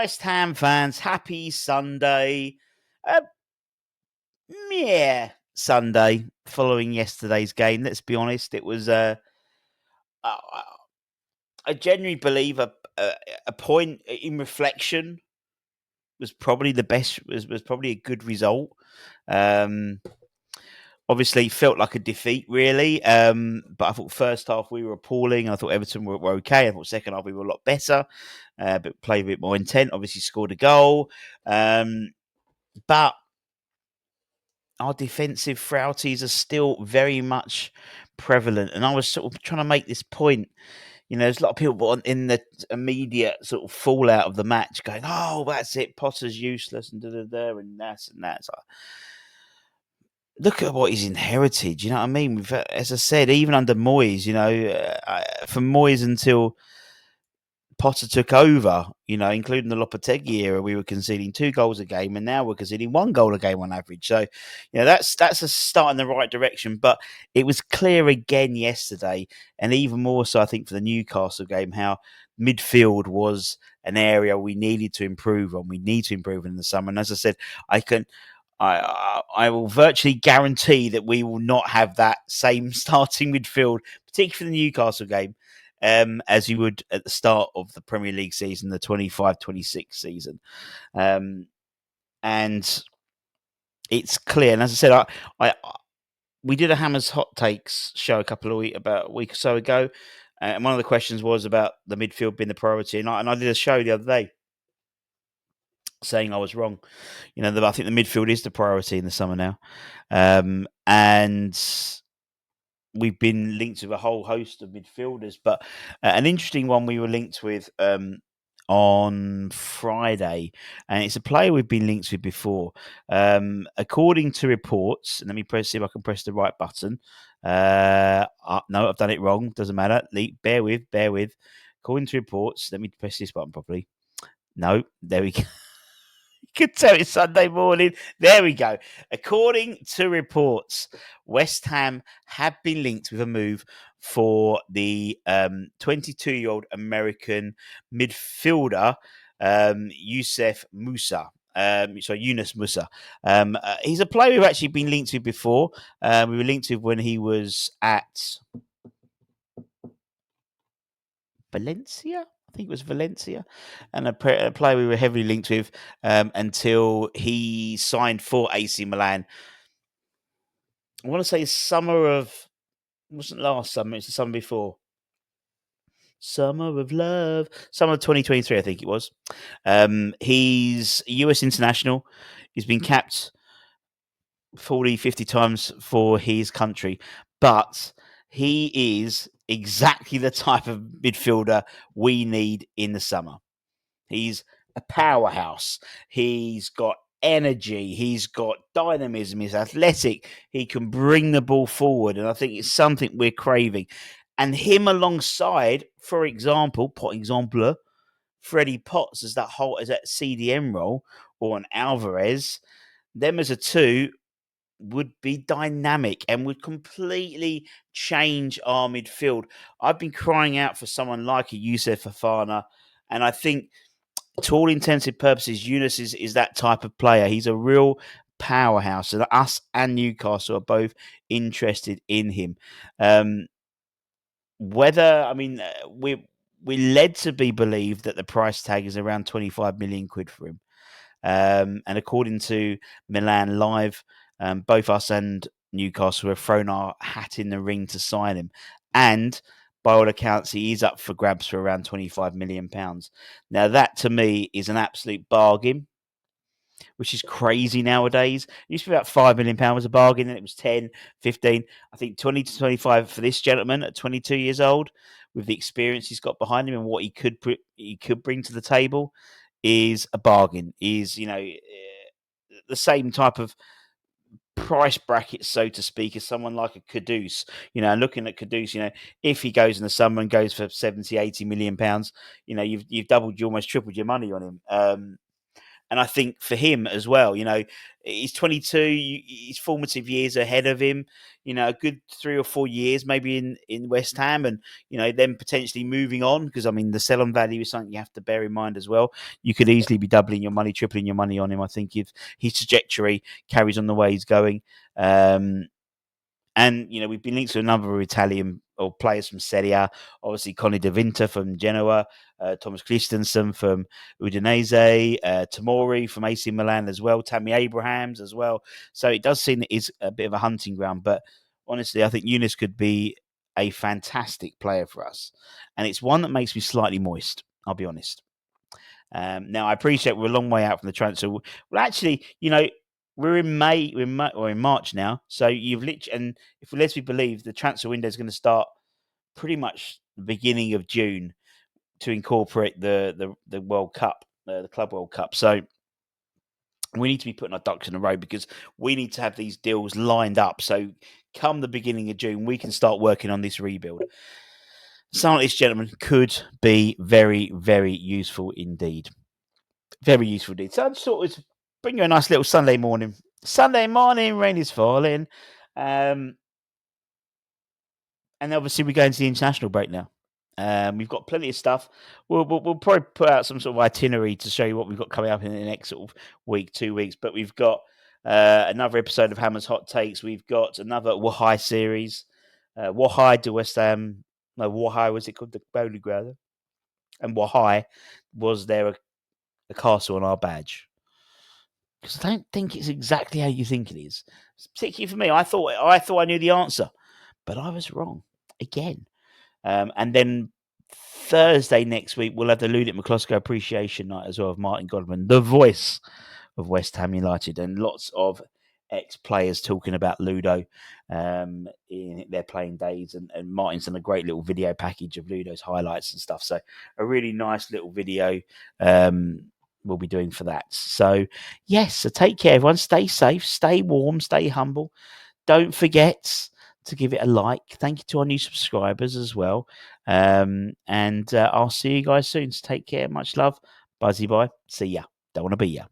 West Ham fans, happy Sunday. Uh, yeah, Sunday following yesterday's game. Let's be honest, it was. I I genuinely believe a point in reflection was probably the best. Was probably a good result. Um, Obviously, felt like a defeat, really. But I thought first half we were appalling. I thought Everton were okay. I thought second half we were a lot better, but played a bit more intent. Obviously, scored a goal. But our defensive frailties are still very much prevalent. And I was sort of trying to make this point. You know, there's a lot of people in the immediate sort of fallout of the match going, "Oh, that's it. Potter's useless," and and that's and that. So, look at what he's inherited. You know what I mean? As I said, even under Moyes, from Moyes until Potter took over, including the Lopetegui era, we were conceding 2 goals a game, and now we're conceding 1 goal a game on average. So, that's a start in the right direction. But it was clear again yesterday, and even more so, I think, for the Newcastle game, how midfield was an area we needed to improve on. We need to improve in the summer. And as I said, I will virtually guarantee that we will not have that same starting midfield, particularly for the Newcastle game, as you would at the start of the Premier League season, the 25-26 season. And it's clear. And as I said, we did a Hammers Hot Takes show about a week or so ago. And one of the questions was about the midfield being the priority. And I did a show the other day saying I was wrong. I think the midfield is the priority in the summer now. And we've been linked with a whole host of midfielders, but an interesting one we were linked with on Friday, and it's a player we've been linked with before. According to reports, and let me see if I can press the right button. No, I've done it wrong. Doesn't matter. Bear with. According to reports, let me press this button properly. No, there we go. You can tell it's Sunday morning. There we go. According to reports, West Ham have been linked with a move for the 22-year-old American midfielder, Yunus Musa. He's a player we've actually been linked with before. We were linked with when he was at Valencia. I think it was Valencia, and a player we were heavily linked with until he signed for AC Milan. I want to say it wasn't last summer, it's the summer before. Summer of Love. Summer of 2023, I think it was. He's a US international. He's been capped 40, 50 times for his country, but he is exactly the type of midfielder we need in the summer. He's a powerhouse. He's got energy. He's got dynamism. He's athletic. He can bring the ball forward. And I think it's something we're craving. And him alongside, for example, Freddie Potts as that CDM role, or an Alvarez, them as a two would be dynamic and would completely change our midfield. I've been crying out for someone like a Youssef Fofana, and I think to all intensive purposes, Yunus is that type of player. He's a real powerhouse, and us and Newcastle are both interested in him. We're led to be believed that the price tag is around 25 million quid for him. And according to Milan Live, both us and Newcastle have thrown our hat in the ring to sign him. And by all accounts, he is up for grabs for around £25 million. Now, that to me is an absolute bargain, which is crazy nowadays. It used to be about £5 million was a bargain, and it was 10, 15. I think 20 to 25 for this gentleman at 22 years old, with the experience he's got behind him and what he could bring to the table, is a bargain. Is the same type of price bracket, so to speak, as someone like a Kudus. Looking at Kudus, if he goes in the summer and goes for 70, 80 million pounds, you've doubled, you almost tripled your money on him. And And I think for him as well, he's 22, his formative years ahead of him, a good 3 or 4 years maybe in West Ham, and, then potentially moving on, because, I mean, the sell-on value is something you have to bear in mind as well. You could easily be doubling your money, tripling your money on him, I think, if his trajectory carries on the way he's going. And, we've been linked to a number of Italian or players from Serie A. Obviously, Conny De Vinter from Genoa, Thomas Christensen from Udinese, Tomori from AC Milan as well, Tammy Abrahams as well. So it does seem that it's a bit of a hunting ground. But honestly, I think Younes could be a fantastic player for us. And it's one that makes me slightly moist, I'll be honest. Now, I appreciate we're a long way out from the transfer. Well, actually, we're in May, or in March now. So you've literally, and if we let's be believe, the transfer window is going to start pretty much the beginning of June to incorporate the World Cup, the Club World Cup. So we need to be putting our ducks in a row, because we need to have these deals lined up. So come the beginning of June, we can start working on this rebuild. Some of this, gentlemen, could be very, very useful indeed. Very useful indeed. So I just thought it would bring you a nice little Sunday morning. Sunday morning, rain is falling. And obviously we go into the international break now. We've got plenty of stuff. We'll probably put out some sort of itinerary to show you what we've got coming up in the next sort of week, 2 weeks. But we've got another episode of Hammer's Hot Takes. We've got another Wahai series. Wahai to West Ham. No, Wahai was it called? The Bowling Ground. And Wahai was there a castle on our badge? Because I don't think it's exactly how you think it is. Particularly for me, I thought I knew the answer, but I was wrong again. And then Thursday next week, we'll have the Ludic McCloskey Appreciation Night as well, of Martin Godwin, the voice of West Ham United, and lots of ex-players talking about Ludo in their playing days. And Martin's done a great little video package of Ludo's highlights and stuff. So a really nice little video we'll be doing for that. So, yes, so take care, everyone. Stay safe, stay warm, stay humble. Don't forget to give it a like. Thank you to our new subscribers as well. And I'll see you guys soon. So take care. Much love. Buzzy bye. See ya. Don't want to be ya.